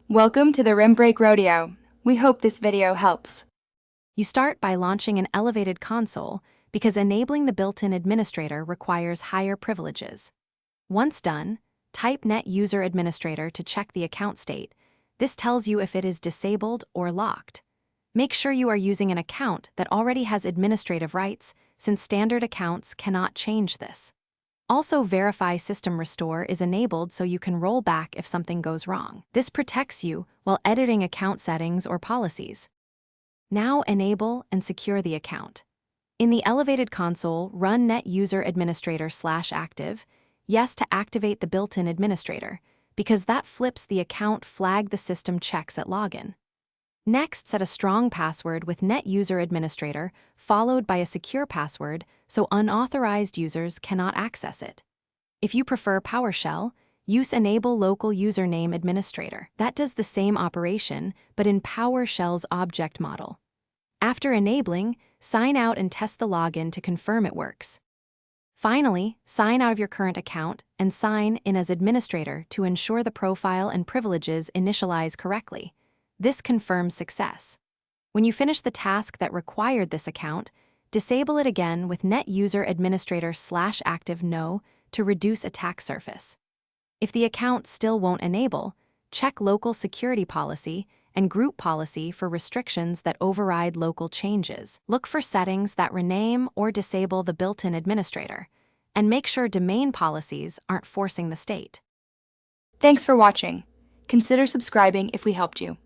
Welcome to the Rim Break Rodeo. We hope this video helps. You start by launching an elevated console because enabling the built-in administrator requires higher privileges. Once done, type Net User Administrator to check the account state. This tells you if it is disabled or locked. Make sure you are using an account that already has administrative rights, since standard accounts cannot change this. Also, verify System Restore is enabled so you can roll back if something goes wrong. This protects you while editing account settings or policies. Now enable and secure the account. In the elevated console, run Net User Administrator/active, yes to activate the built-in administrator, because that flips the account flag the system checks at login. Next, set a strong password with Net User Administrator, followed by a secure password so unauthorized users cannot access it. If you prefer PowerShell, use Enable Local Username Administrator. That does the same operation, but in PowerShell's object model. After enabling, sign out and test the login to confirm it works. Finally, sign out of your current account and sign in as administrator to ensure the profile and privileges initialize correctly. This confirms success. When you finish the task that required this account, disable it again with Net User Administrator/active no to reduce attack surface. If the account still won't enable, check Local Security Policy and Group Policy for restrictions that override local changes. Look for settings that rename or disable the built-in administrator, and make sure domain policies aren't forcing the state. Thanks for watching. Consider subscribing if we helped you.